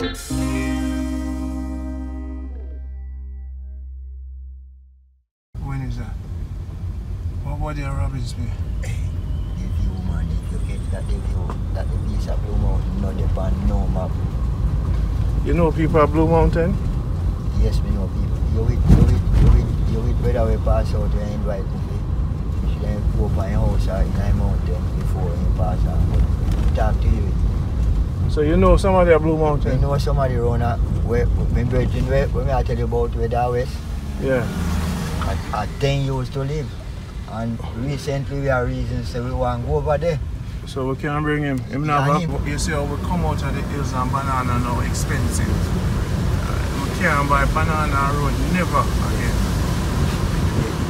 When is that? What do your rabbits be? The view, man, if you get that the view, that the piece of Blue Mountain, no depend, no map. You know people at Blue Mountain? Yes, we know people. You with whether we pass out and invite me. You should then go up on your house or in my mountain before you pass out. But talk to you. So you know somebody at Blue I Mountain? know somebody around where my virgin when I tell you about where that was. Yeah. At 10 used to live. And recently we have reasons so we want to go over there. So we can't bring him. You see how we come out of the hills and banana now expensive. We can't buy banana road never again.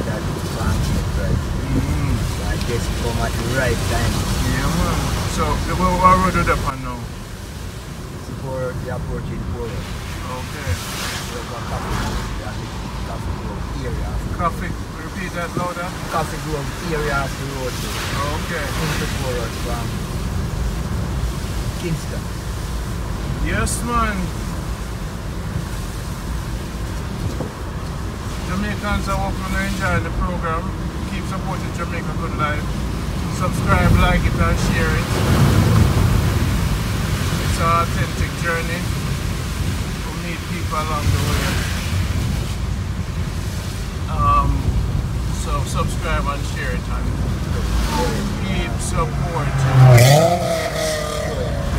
That's right. So I guess it come at the right time. Yeah man. So what road do that pan now? It's for the approaching forest. Okay. Coffee Grove area. Coffee. Repeat that louder. Coffee Grove area of the road. Okay. Into forest from Kingston. Yes man. Jamaicans are hoping to enjoy the program. Keep supporting Jamaica Good Life. Subscribe, like it and share it. It's an authentic journey. We'll meet people along the way. So subscribe and share it and keep supporting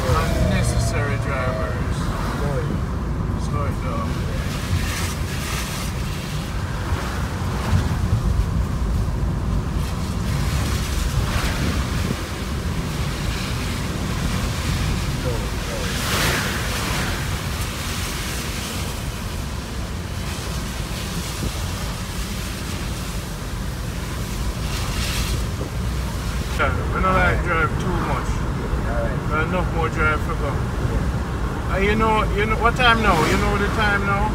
unnecessary drivers. Slow it down. We don't like drive too much. But enough more drive for go. You know what time now? You know the time now?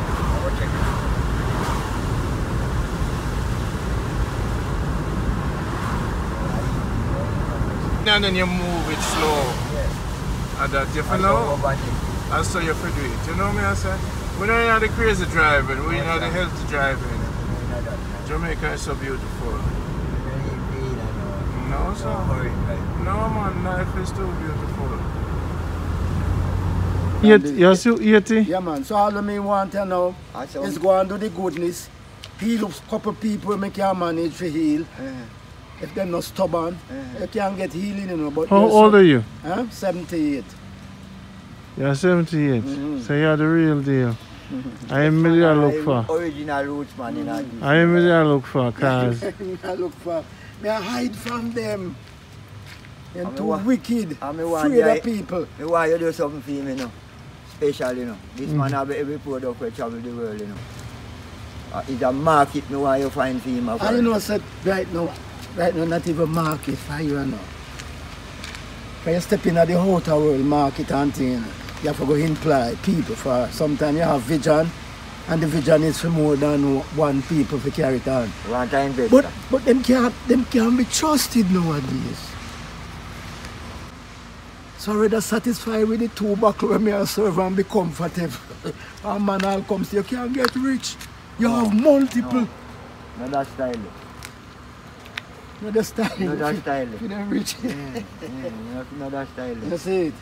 And then you move it slow. And that you know. And so you do it. You know me I say? We don't have the crazy driving, we have the healthy driving. Jamaica is so beautiful. No, sir. No, man, life is too beautiful. You're still 80? Yeah, man. So all of me want to know is go and do the goodness. Heal a couple people, make you manage to heal. If they're not stubborn, you can't get healing, you know. But how old are you? 78. You're 78. So you're the real deal. I am really look for. Original roots, man. I am really look for cars. I look for. Me hide from them. And too wicked, afraid of people. I want you to do something for me, you know. Special, you know. This man have every product where travel the world, you know. It's a market, me want you find for him. I know, said right now, not even market for you, you know. When you step into the outer world market and thing, you know, you have to go employ people for. Sometimes you have vision. And the vision is for more than one people to carry it on. One time but them can't be trusted nowadays. So I'm rather satisfied with the 2 buckle when I serve and be comfortable. A man all comes, you can't get rich. You have multiple. No, that's style. No, that's style. No, that's style. You don't rich. No, that's style. That's it.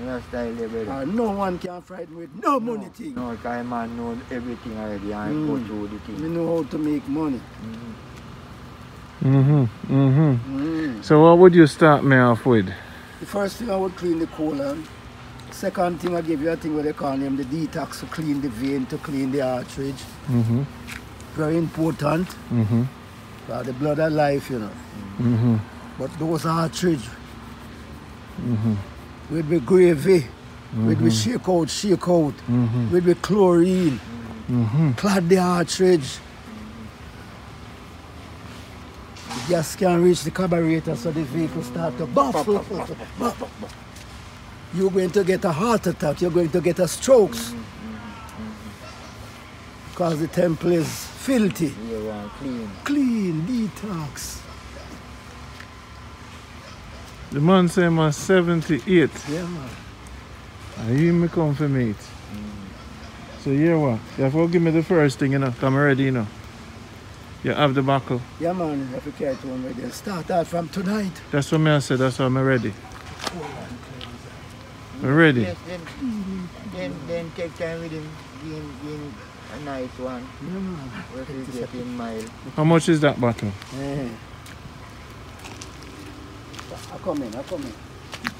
No style, brother. No one can frighten with no money thing. No, because man know everything already and go through the thing. We know how to make money. So what would you start me off with? The first thing I would clean the colon. Second thing I give you a thing what they call them the detox to clean the vein, to clean the arteries. Very important. The blood of life, you know. But those arteries. With the gravy, with the shake out, with the chlorine, clad the arteries. The gas can reach the carburetor so the vehicle start to buffle. You're going to get a heart attack, you're going to get a stroke. Because the temple is filthy. Clean, detox. The man say I'm 78. Yeah, man. And you me come for meet. So you hear what? You have to give me the first thing, you know, I'm ready, you know. You have the buckle. Yeah, man, you have to carry to one ready. Start out from tonight. That's what I said, that's why I'm ready. I'm ready. Yes, then take time with him, being a nice one. Yeah, man. What is getting mild. How much is that bottle? Yeah. I come in.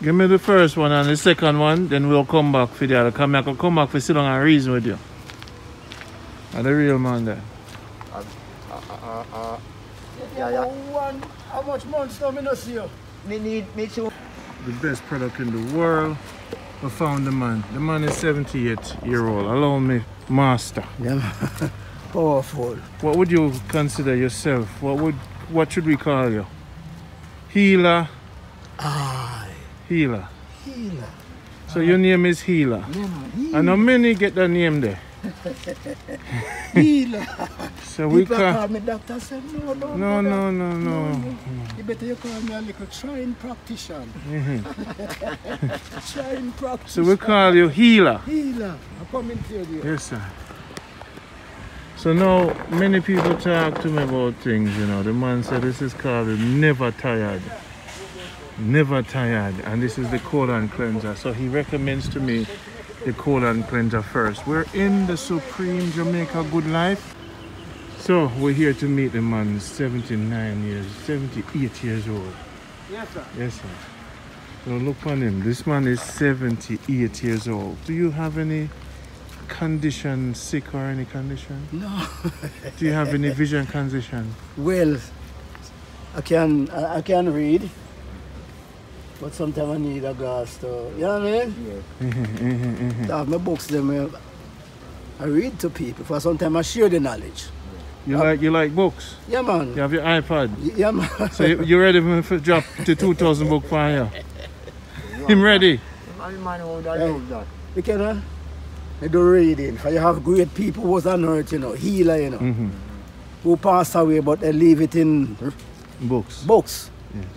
Give me the first one and the second one, then we'll come back for the other. I can come back for sit down and reason with you. I'm the real man there. Yeah. One, how much months now I not see you? Me too. The best product in the world. I found the man. The man is 78-year-old. Allow me, master. Yeah, man. Powerful. What would you consider yourself? What should we call you? Healer? Aye. Healer. Healer. So your name is Healer. Yeah, man. Healer. I know many get that name there. Healer. So we People call... call me doctor. I said, no. No. You better you call me a little trying practitioner. Trying practitioner. So we call you Healer. Healer. I come into you. Yes, sir. So now, many people talk to me about things, you know. The man said this is called Never Tired. Never Tired. And this is the colon cleanser. So he recommends to me the colon cleanser first. We're in the Supreme Jamaica Good Life. So we're here to meet the man, 78 years old. Yes, sir. Yes, sir. So look on him. This man is 78 years old. Do you have any condition, sick or any condition? No. Do you have any vision condition? Well, I can read, but sometimes I need a glass to, you know what I mean? I have my books them. I read to people, for sometimes I share the knowledge. You like books? Yeah, man. You have your iPad? Yeah, man. So you ready for drop the 2,000 book for you? Him ready? Man, how that love that. You can, they do reading. For you have great people who was on earth, you know, healer, you know, who passed away, but they leave it in books. Books.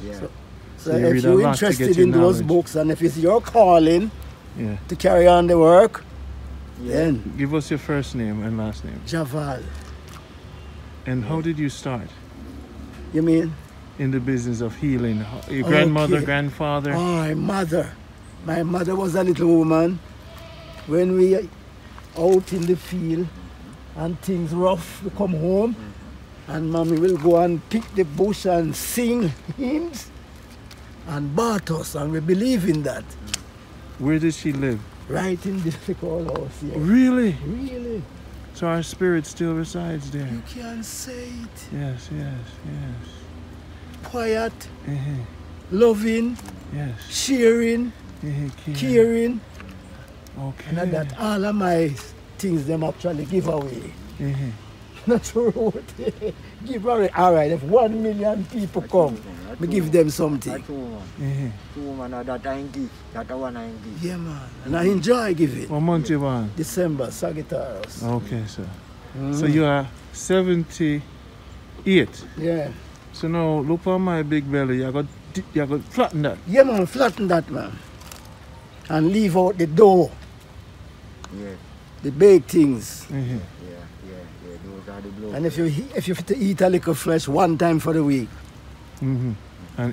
Yeah. So if you're interested in those books, and if it's your calling yeah, to carry on the work, then give us your first name and last name. Javal. And how did you start You mean? in the business of healing? Your grandmother, Okay. grandfather? Oh, my mother. My mother was a little woman. When we out in the field and things rough, we come home and mommy will go and pick the bush and sing hymns and bath us, and we believe in that. Where did she live? Right in the difficult house here. Really? Really? So our spirit still resides there. You can say it. Yes. Quiet, Uh-huh. loving, Yes. sharing, caring. Okay. And that all of my things them actually give away. Not sure what they give away. All right, if 1 million people come, we give them something. That's woman. Woman, that I give. That one I give. Yeah, man. And I enjoy giving. What month you want? December, Sagittarius. Okay, sir. So you are 78. Yeah. So now look on my big belly. You got flatten that. Yeah, man, flatten that, man. And leave out the dough, Yeah. the baked things. Yeah. Those are the blow. And if you fit to eat a little flesh one time for the week. And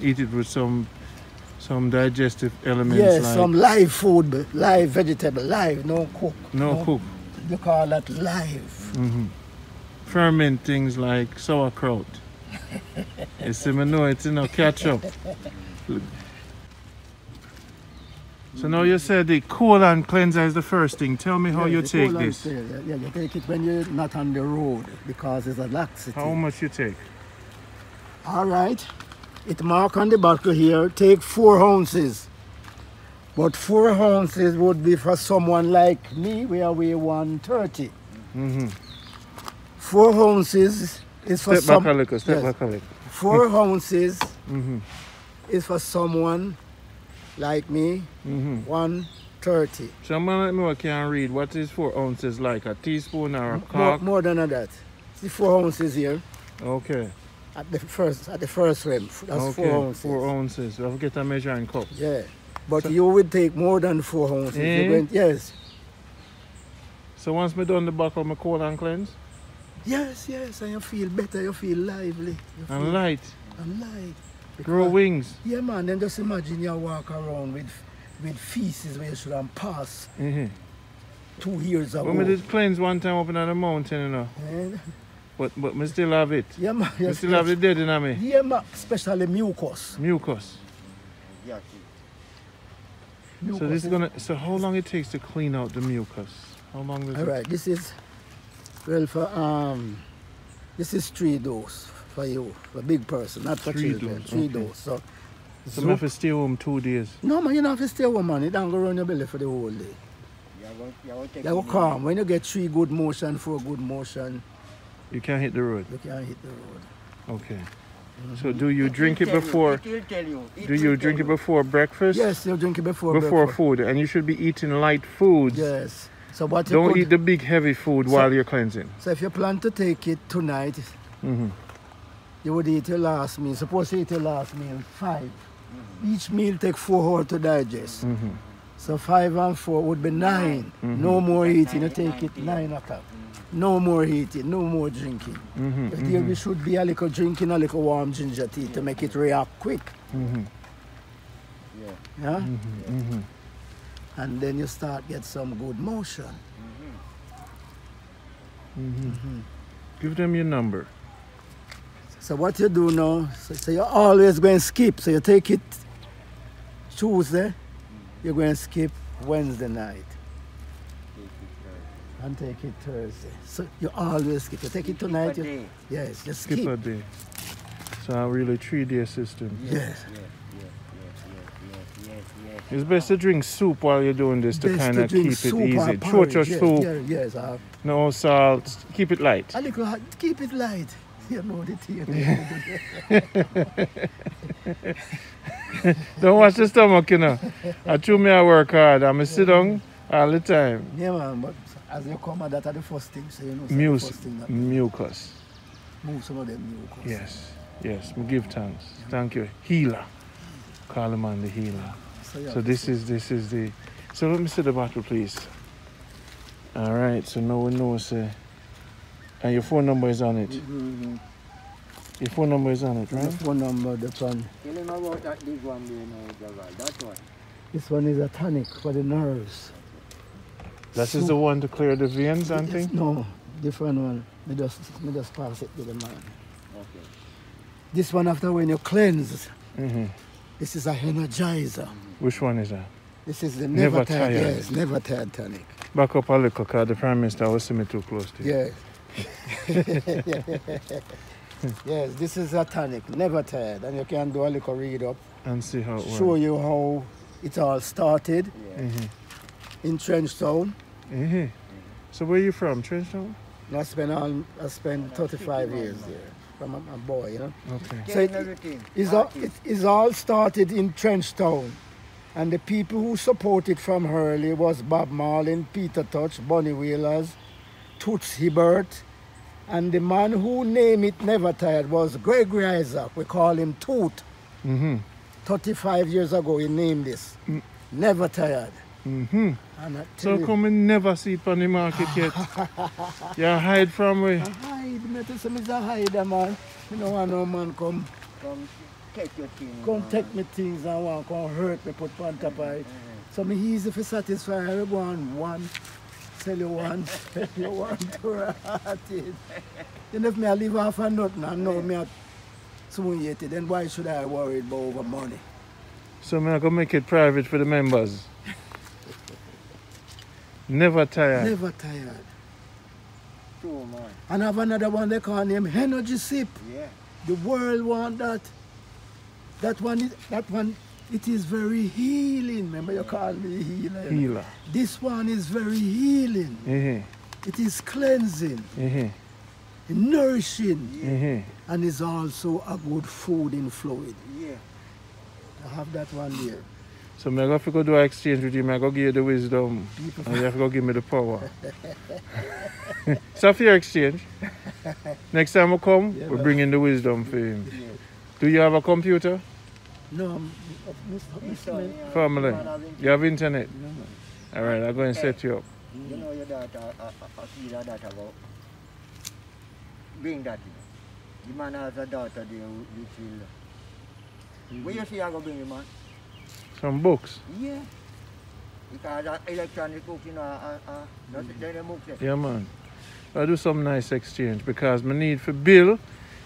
eat it with some digestive elements. Yes, like some live food, live vegetable, live, no cook. no cook. You call that live. Ferment things like sauerkraut. You see me know it's ketchup. So now you said the colon cleanser is the first thing. Tell me how you the take colon this. cleanser, Yeah, you take it when you're not on the road because it's a laxity. How much you take? All right. It mark on the bottle here, take 4 ounces. But 4 ounces would be for someone like me, where I weigh 130. 4 ounces is for Step back a little, step back a little. 4 ounces is for someone like me, 130. Someone like me who can read, what is 4 ounces like? A teaspoon or a cup? More than that. See 4 ounces here Okay. at the first rim. That's 4 ounces. 4 ounces. We'll get a measuring cup. Yeah. But you would take more than 4 ounces. Yes. So once me done the back of my cold and cleanse? Yes, and you feel better, you feel lively. And light. And light. Grow wings. Yeah, man, then just imagine you walk around with feces where you should have passed 2 years ago. When we did cleanse one time up in the mountain, you know. But me still have it. Yeah, man. Me still have the dead in me. Yeah, man, especially mucus. Mucus. Yeah. So this is gonna. So how long it takes to clean out the mucus? How long does it? All right, this is this is 3 dose for you, for a big person, not for 3 children. dose, 3 okay. dose. So I have to stay home 2 days. no, man, you don't have to stay home, man. You don't go around your belly for the whole day. You go calm. When you get 3 good motion, 4 good motion, You can't hit the road. you can't hit the road. Okay. So do you drink it before? Do you drink it before breakfast? Yes, you drink it before Before breakfast. food, and you should be eating light foods. Yes. So what you Don't could, eat the big heavy food while you're cleansing. So if you plan to take it tonight, you would eat your last meal. Suppose you eat your last meal 5. Each meal take 4 hours to digest. So 5 and 4 would be 9. No more eating. You take it 9 o'clock. No more eating. No more drinking. There should be a little drinking, a little warm ginger tea to make it react quick. Yeah. And then you start get some good motion. Give them your number. So what you do now, so you're always going to skip. So you take it Tuesday, you're going to skip Wednesday night. And take it Thursday. So you always skip. You take it tonight. Yes, just skip. Skip a day. So a really 3-day system. Yes. It's best to drink soup while you're doing this to Best kind to of drink keep it soup or easy. porridge. Chocha soup, Yes. no salt, keep it light. A little, keep it light. You know the tea. Don't watch the stomach, you know. I chew me I work hard. I'm sit down all the time. Yeah, man, but as you come at that are the first thing, so you know. Mucus. Move some of them mucus. Yes. We give thanks. Thank you. Healer. Call him on the healer. So this is the. So let me see the bottle, please. All right. So now we know, and your phone number is on it. Your phone number is on it, right? The phone number, the one. Tell him about that big one there now, Jagal. That one. This one is a tonic for the nerves. That is the one to clear the veins and things? No, different one. Me just pass it to the man. Okay. This one after when you cleanse, this is a energizer. Which one is that? This is the Never never tired. Tired. Yes, never tired tonic. Back up a little, because the Prime Minister was sitting too close to you. Yes. Yes, this is a tonic, never tired. And you can do a little read up. And see how it works. Show you how it all started in Trenchtown. So where are you from? Trenchtown? I spent 35 years there from a boy, you know. Okay. So it's all started in Trenchtown. And the people who supported from early was Bob Marlin, Peter Touch, Bunny Wheelers, Toots Hibbert. And the man who named it Never Tired was Gregory Isaac. We call him Toot. 35 years ago he named this. Never Tired. And So come and never see it on the market yet. You hide from me. I hide. Me tell some is a hider, man. You know want no man come Take your thing. come take me things and want come hurt me, put on top of it. So me easy for satisfy. I go on one, sell you one, sell you one to rot it. Then if me I live off of nothing and know me soon yet, then why should I worry about over money? So I'm going to make it private for the members. Never tired. Never tired. True, man. And I have another one they call him Energy Sip. Yeah. The world want that. That one, it is very healing. Remember you call me healer. you know? Healer. This one is very healing. It is cleansing, nourishing, and is also a good food in fluid. Yeah. I have that one there. So I'm going to go do an exchange with you. I'm going to give you the wisdom. And you have to go give me the power. So for your exchange. Next time I come, we bring in the wisdom for him. Yeah. Do you have a computer? No, Mr. Family. You have internet? No, man. Alright, I'm going to set you up. You know your daughter, I see your daughter go bring that. The man has a daughter there who will. Where you see I go bring him, man? Some books? Yeah. Because electronic books, you know, they're the books. Yeah, man. I'll do some nice exchange because my need for bill.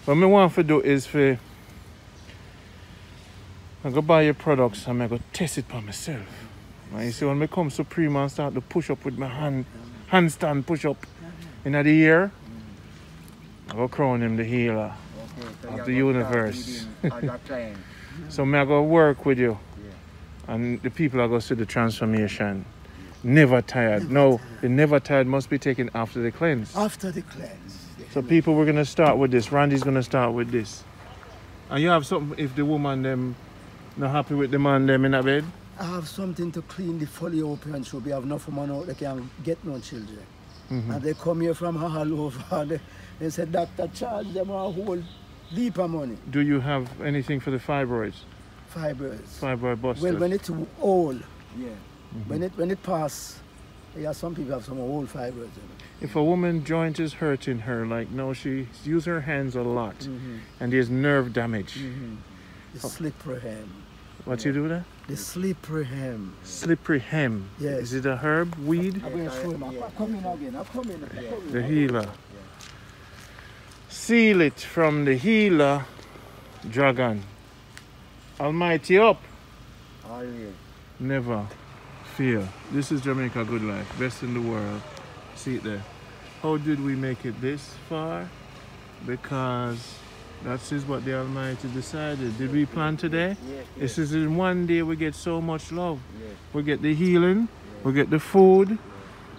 What I want to do is for I go buy your products and I go test it by myself. And you see when I come Supreme and start to push up with my handstand push up in the air, I go crown him the healer of the universe. So I go work with you. And the people are going to see the transformation. Never tired. No, the never tired must be taken after the cleanse. After the cleanse. So people, we're going to start with this. Randy's going to start with this. And you have something if the woman them not happy with the man them in a bed? I have something to clean the Foliopian show. We have enough money out, they can't get no children. And they come here from all over. They say, Doctor, charge them a whole heap of money. Do you have anything for the fibroids? Fibroids. Fibroid busters? Well, when it's old, when it passes, yeah, some people have some old fibroids. If a woman joint is hurting her, like no, she uses her hands a lot, and there's nerve damage. The slippery hem. What you do there? The slippery hem. Slippery hem. Yes. Is it a herb, weed? I'm going to show him. I'm coming again. I'm coming. The healer. Seal it from the healer, dragon. Almighty up. Never fear. This is Jamaica Good Life, best in the world. See it there. How did we make it this far? Because that is what the Almighty decided. Did we plan today? Yes. This is in one day we get so much love. We get the healing, we get the food,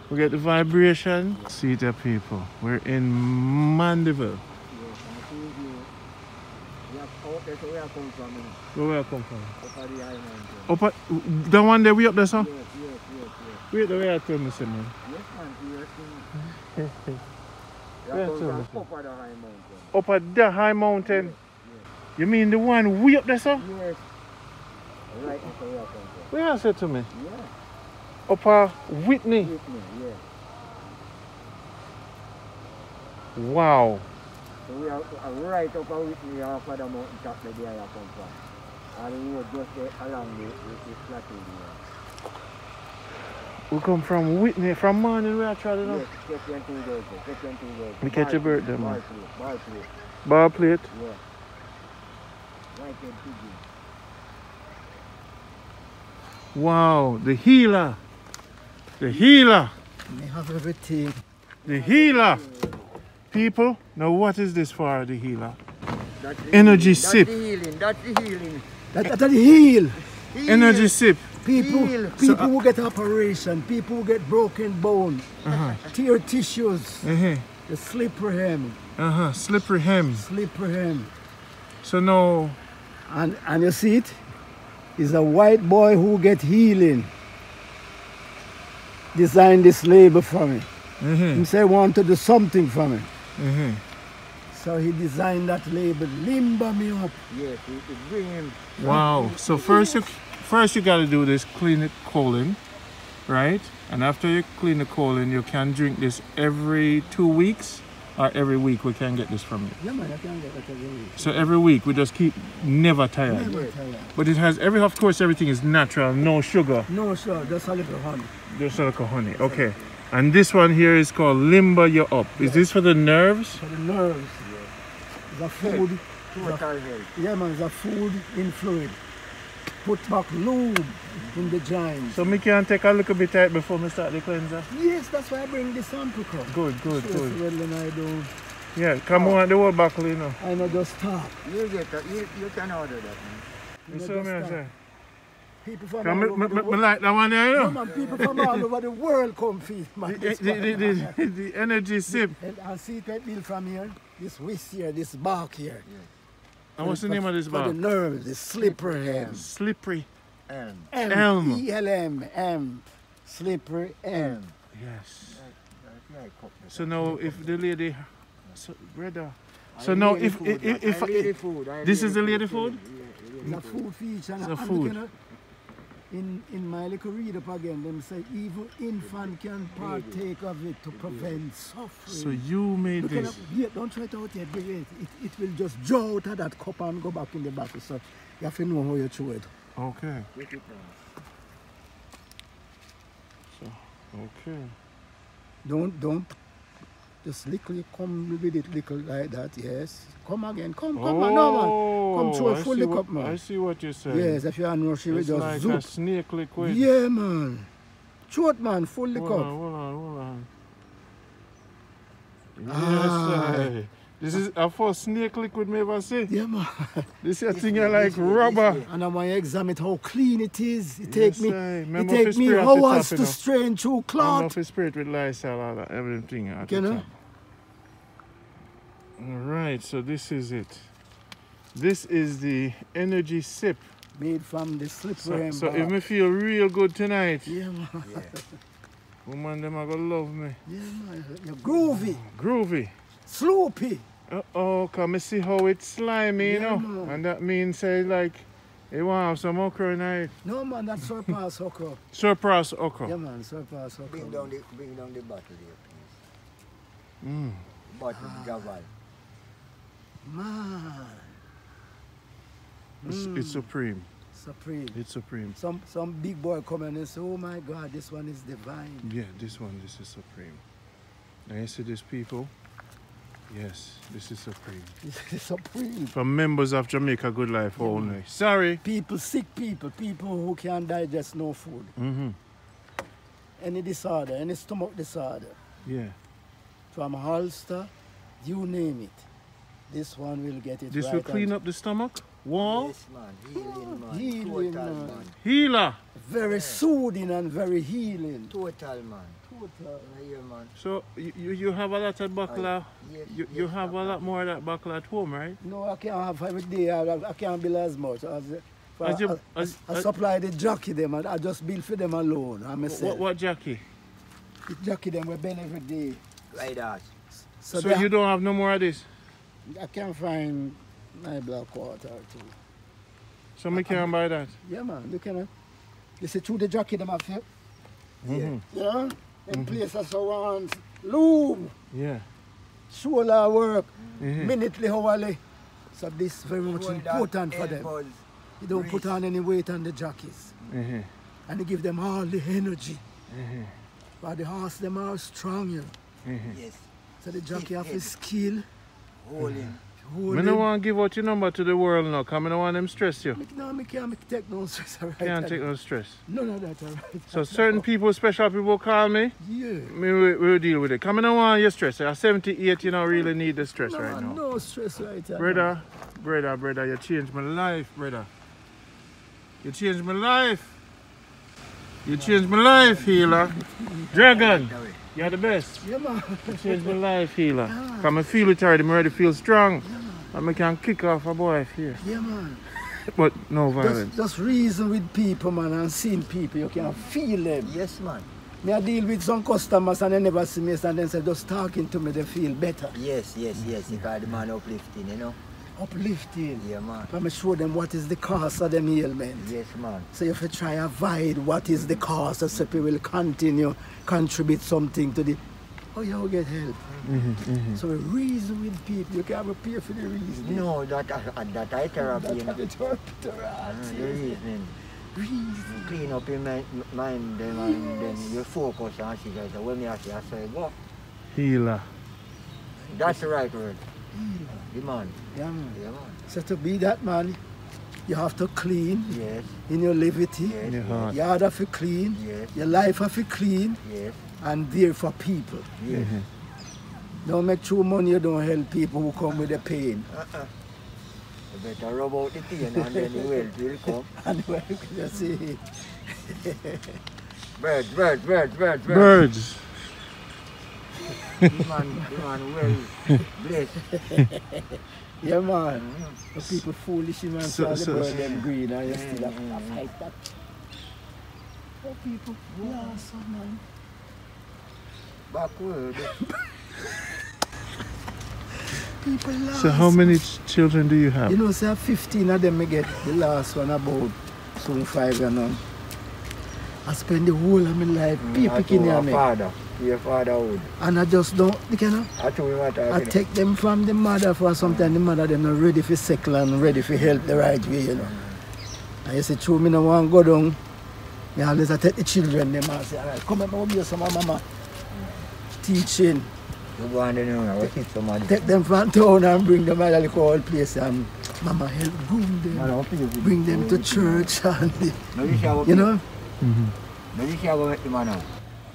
we get the vibration. See it there, people. We're in Mandeville. Where I come from? Where I come from? Up at the high mountain. Up at, the one there we up there, sir? Yes. Wait the way I tell me, sir, man. Yes, man. Where I tell me, Up sir? at the high mountain. Up at the high mountain? You mean the one way up there, sir? Yes. Right after where I come from. Where I said to me? Yeah. Up at Whitney? Whitney, yeah. Wow. So we are right up at Whitney off of the mountain top where I come from. And we were just along the plateau there. We come from Whitney, from morning where I tried it out. Yes, catch them 2 days. Catch them 2 days. We catch a bird there, man. Bar plate. Bar plate? Yeah. Right there, pigeon. Wow, the healer. The healer. They have everything. The healer. People, now what is this for, the healer? That's the Energy healing. sip. That's the healing. That's the heal. Energy sip. People Heal. who get operation, people who get broken bone, tear tissues, the slippery hem. Slippery hem. Slippery hem. So now, And you see it? It's a white boy who get healing. Designed this label for me. He said he want to do something for me. So he designed that label, limber me up. Yes, it bring him. wow. So first you got to do this, clean it colon, right? And after you clean the colon, you can drink this every 2 weeks or every week we can get this from you. Yeah, man, I can get that every week. So every week we just keep never tired. Never tired. But it has of course everything is natural, no sugar, No, sure, just a little honey. just like a honey. Okay. And this one here is called Limber You Up. Is this for the nerves? For the nerves. It's a food. Total health. Yeah, man, it's a food in fluid. Put back lube in the joints. So me can take a little bit out before me start the cleanser? Yes, that's why I bring the sample cup. Good. Well, then I don't. Yeah, come on the whole buckle, you know. I know just stop. You can order that, man. You see what I'm saying? People from Come all over the me world. like that one there, you No, know? man, people from all over the world come feed, man. This one. The energy sip. And see that bill from here, this whisk here, this bark here. And what's the name of this For bar? the nerves, the slippery hem. Slippery. Elm. E-L-M. Slippery M. Yes. So now if the lady, so brother, So now if food, this is the lady food? It's a food feature. It's a And food. look, in my little read up again, them say even infant can partake of it to prevent suffering. So you made Look this. at yeah, don't try it out yet, wait. It will just draw out of that cup and go back in the bottle. So you have to know how you throw it. Okay. With it now. So okay. Don't just little come with it little like that, yes. Come again, come on, no man. Come through I a full see cup, man. I see what you're saying. Yes, if you are no, she will It's just like zoop. a snake liquid. Yeah, man. Short man, full the Hold cup. on. Yes, Ah. sir. This is a first snake liquid me ever see. Yeah, man. This is a thing you like rubber. And I want to examine how clean it is. It Yes, take me, sir. it Remember take if me spray at the top, hours you to know? strain through Enough cloth. is spirit with Lysol, all that, everything at You the know? top. Alright, so this is it. This is the energy sip. Made from the slippery So if me feel real good tonight, yeah, man. Yeah. woman them are gonna love me. Yeah, man. You're groovy, Groovy. sloopy. Oh, come see how it's slimy, you Yeah, know? man. And that means say like you want to have some okra in it. No, man, that's surpass okra. Surprise okra. Yeah, man, surpass okra. Bring down the bottle there, please. Mm. Bottle, Javal. Man. It's supreme. Supreme. It's supreme. Some big boy come in and say, oh my God, this one is divine. Yeah, this is supreme. Now you see these people? Yes, this is supreme. This is supreme. From members of Jamaica Good Life only. Sorry. People, sick people who can't digest no food. Mm-hmm. Any disorder, any stomach disorder, Yeah. from Ulster, you name it. This one will get it This right. will clean up the stomach? Wall? Yes, man. Healing, man. Healing, Total, man. man. Healer. Very soothing and very healing. Total, man. Total. Yeah, man. So you have a lot of buckler. Yes, You yes, have a Papa. lot more of that buckler at home, right? No, I can't have every day. I can't build as much. I As supply the jockey them and I just build for them alone. I myself. what Jackie? The jockey them we bend every day. Like that. So you don't have no more of this? I can't find my black water too. So me can't buy that? Yeah, man. Look at it. You see through the jockey them have here. Mm-hmm. Yeah. Them places around lube, Yeah. solar work, Mhm. minutely, hourly. So this very much Shoulder, important for them. elbows. You don't put wrist. on any weight on the jockeys. Mm-hmm. And they give them all the energy. Mm-hmm. But the horse them are strong, you know. Mm-hmm. Yes. So the jockey have his skill. Hold him. Hold I him. don't want to give out your number to the world now, because I don't want them stress you. No, I can't take no stress, all right? Can't take no stress. No, that's all right. So certain people, special people call me, Yeah. we'll deal with it. Come, I don't want your stress. At 78, you don't really need the stress No, right now. no stress right now. Brother, you changed my life, brother. You changed my life. You changed my life, healer. Dragon, you're the best. Yeah, man. You changed my life, healer. Come, I feel it already, I'm ready to feel strong. And I can kick off a boy here. Yeah, man. But no violence. Just reason with people, man, and seeing people, you can feel them. Yes, man. Me I deal with some customers and they never see me and then say, just talking to me, they feel better. Yes. Because the man uplifting, you know. Uplifting. Yeah, man. I'm show them what is the cause of them ailment. Yes, man. So if you try to avoid what is the cause, so people will continue, contribute something to the, oh, you will get help. So a reason with people, you can prepare for the reason. No, that I therapy, you know. That's The reasoning. reason. Clean up your mind then, and then you focus on shit. So when you say, I say, go. Healer. That's the right word. The man. Yeah, man. Yeah, man. So to be that man, you have to clean Yes. in your liberty. Yes. Your heart. Your heart have to clean. Yes. Your life have to clean. Yes. And there for people. Yes. Don't make true money, you don't help people who come with the pain. You better rub out the pain and then the wealth will come. And where you see, Birds. Birds. The man well blessed. yeah, man. The people foolish, man, So- so, so- the bird them green, and you still have to fight that. Oh, people, yeah, so man. Backward. people lost. So how many children do you have? You know, say 15 of them I get. The last one about soon 5, you know. I spend the whole of my life picking me. Your fatherhood. And I just don't, you know. I take them from the mother for sometimes the mother them not ready for settle and ready for help the right way, you know. And you say, true, me no want to go down. I always take the children them and say, all right, come and go give some mama teaching. You go on the Take them from town and bring them to the whole place and mama help groom them. Bring them to church and you know.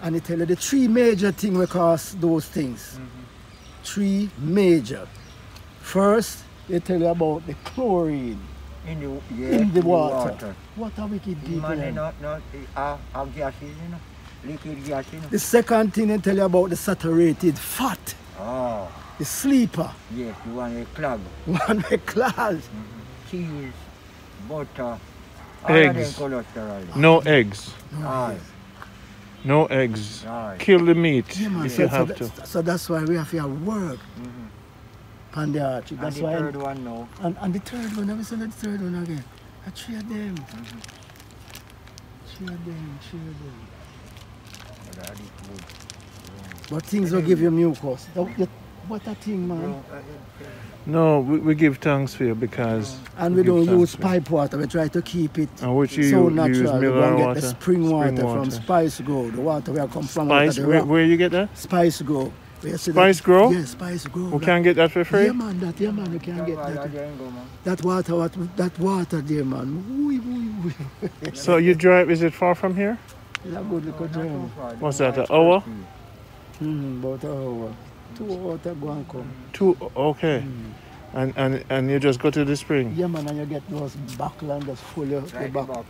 And they tell you the 3 major things we cause those things. 3 major. First, they tell you about the chlorine in the water. What a wicked people. Liquid gas, you know. The second thing they tell you about the saturated fat. Oh. The sleeper. Yes, the one with clog. One with clogs. Cheese, butter, eggs. No eggs. No eggs. Kill the meat if you have to. So that's why we have to work. On the arch. That's and the why third one now. And the third one, I'm saying the third one again. I 3 of them. 3 of them. But things will give you mucus. What a thing, man. No, we give thanks for you because... And we don't use pipe water. We try to keep it so natural. Use we mineral get water? The spring water from Spice Grove. The water where I come from. Spice? Where you get that? Spice Grove. Spice Grove? Yes, Spice Grove. We can't get that for free? Yeah, man, you can get that. That water there, man. So you drive, is it far from here? It's a good little journey. What's that, an hour? About an hour. 2 hours to go and come. 2, okay. And you just go to the spring? Yeah, man, and you get those buckle and just full of the buckle.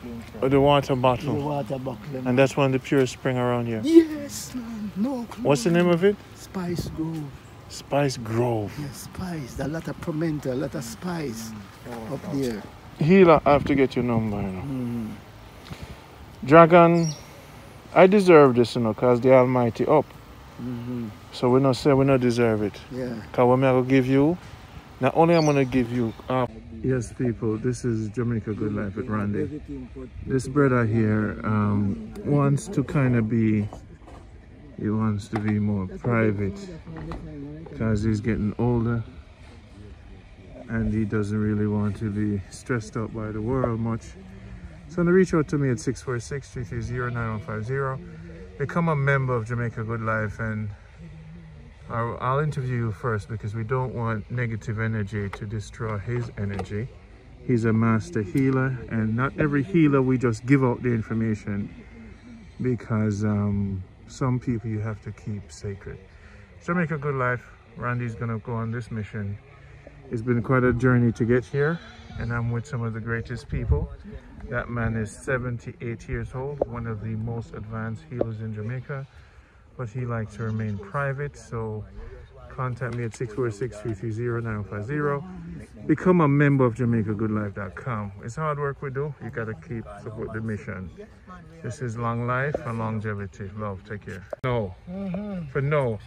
The water bottle? The water buckle. And that's one of the purest spring around here? Yes, man. No clue. What's the name of it? Spice Grove. Spice Grove. Yes, spice. A lot of pimento, a lot of spice up there. Healer, I have to get your number, you know. Dragon, I deserve this, you know, because the Almighty up. So we not say we not deserve it. Yeah. Because what I'm going to give you, not only I'm going to give you up. Yes, people, this is Jamaica Good Life with Randy. This brother here wants to kind of be, he wants to be more private because he's getting older and he doesn't really want to be stressed out by the world much. So reach out to me at 646-330-9150. Become a member of Jamaica Good Life, and I'll interview you first because we don't want negative energy to destroy his energy. He's a master healer, and not every healer we just give out the information because some people you have to keep sacred. Jamaica Good Life, Randy's gonna go on this mission. It's been quite a journey to get here, and I'm with some of the greatest people. That man is 78 years old, one of the most advanced healers in Jamaica, but he likes to remain private, so contact me at 646-330-9150. Become a member of JamaicaGoodLife.com. It's hard work we do. You gotta keep support the mission. This is long life and longevity. Love, take care. No. For no.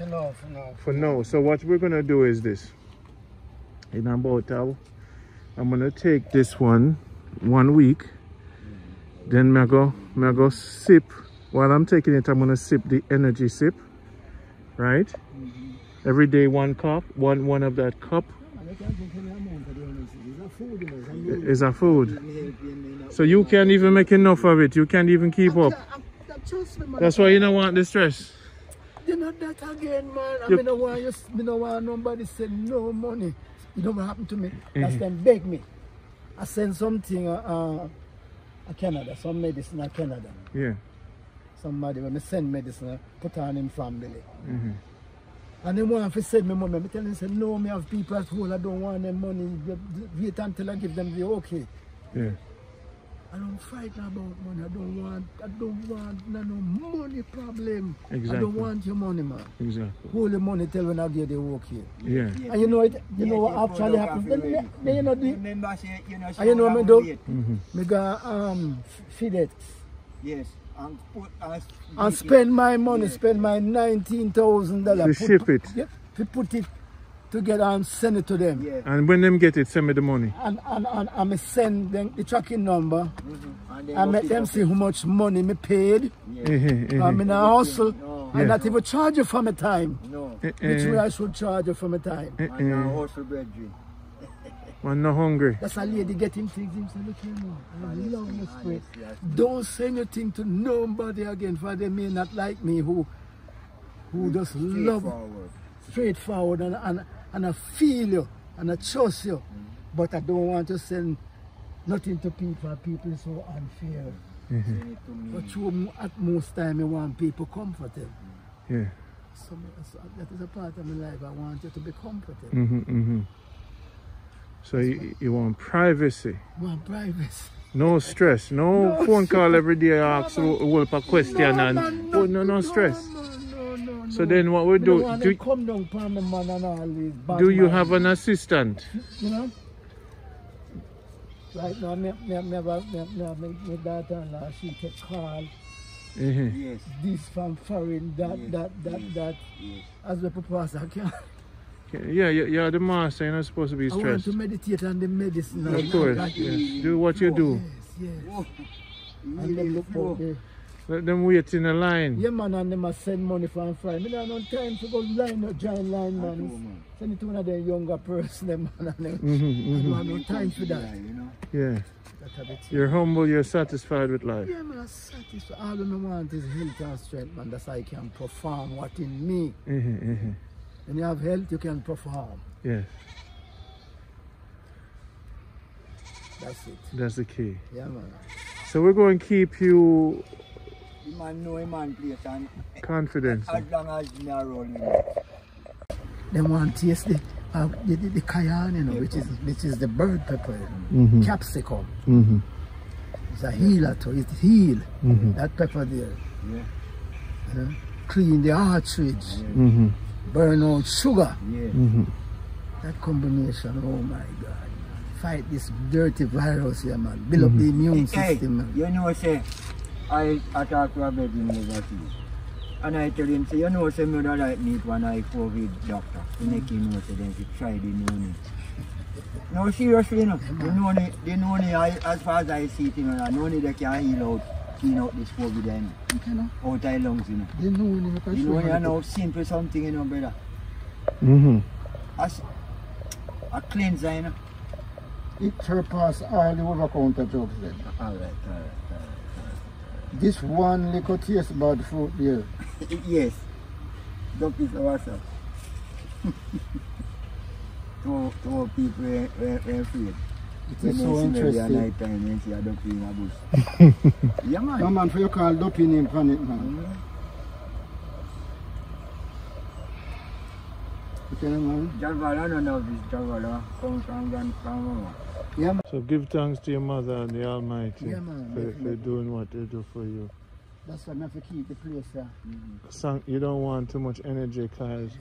For no. So what we're gonna do is this. In about I'm gonna take this one week. Then I go sip. While I'm taking it, I'm gonna sip the energy sip. Right? Every day 1 cup, one of that cup. Is a food. So you can't even make enough of it. You can't even keep up. That's why you don't want the stress. You know that again, man. I don't want nobody say no money. You know what happened to me? Last time beg me. I sent something Canada, some medicine to Canada. Yeah. Somebody when me send medicine, put on him family. And they want to send me money. I tell them, say, no, me have people at home, I don't want them money. Wait until I give them the okay. Yeah. I don't fight about money. I don't want no money problem. Exactly. I don't want your money, man. Exactly. Hold the money till when I get the okay. Yeah. And you know it, what actually happens? Then you know the, and you know what I do? Me go feed it. Yes. And spend my money, spend my $19,000. To ship it. Yeah, to put it together and send it to them. Yeah. And when them get it, send me the money. And I send them the tracking number. And I make them see how much money me paid. I'm in a hustle. I not even charge you for my time. No. Which way I should charge you for my time? And now hustle bread drink. I'm not hungry. That's a lady getting things. Him say, look here now. I love your spirit. Don't say anything to nobody again, for they may not like me who just love straightforward and I feel you and I trust you. But I don't want to send nothing to people. People are so unfair. But at most time I want people comforted. Yeah. So that is a part of my life. I want you to be comforted. So you want privacy? I want privacy. No stress, no phone call every day ask a whole question no stress. No. So then what we do? Do you have an assistant? You know? Right now, my daughter-in-law, she take call. Yes. This from foreign, that. Yes. As the purpose I can. Yeah, you're the master, you're not supposed to be I want stressed. to meditate on the medicine. Of course, yes. Do what you do. Yes. And then look out there. Let them wait in a line. Yeah, man, and they must send money from Friday. I don't have no time to go join line, man. Send it to one of the younger person, man. I don't have no time for that. Yeah. You're humble, you're satisfied with life. Yeah, man, I'm satisfied. All I want is health and strength, man. That's how I can perform what in me. When you have health, you can perform. Yes. That's it. That's the key. Yeah, man. So we're going to keep you The man know a man place and confidence. as long as me are rolling. They want to taste the cayenne, you know, which is the bird pepper, capsicum. It's a healer too. It heal that pepper there. Yeah. You know, clean the arteries, burn out sugar. That combination, oh my God. Fight this dirty virus here, man. Build up the immune system, man. You know, say, I talk to a bed in university. And I tell him, say, you know, say, me don't like meat when I COVID doctor. To make him know, say, then he try the noni. No, seriously, you know. The noni, as far as I see it, you know, the noni they can heal out, clean out this COVID, you know. Out of lungs, you know. The noni, you know, you know, simple something, you know, brother. As a cleanser, you know. It surpasses all the over-counter drugs then. All right. This one little taste bad fruit there. Yes. Don't piece of water. Two people were afraid. It is so interesting. Night time and see a duck in a bush. Yeah, man. No, man, for you call doping him on it, man. Okay, man. Javala, no know this Javala comes from grandmama. Yeah, man. So give thanks to your mother and the Almighty man, for doing what they do for you. That's why I have to keep the place there. You don't want too much energy, cause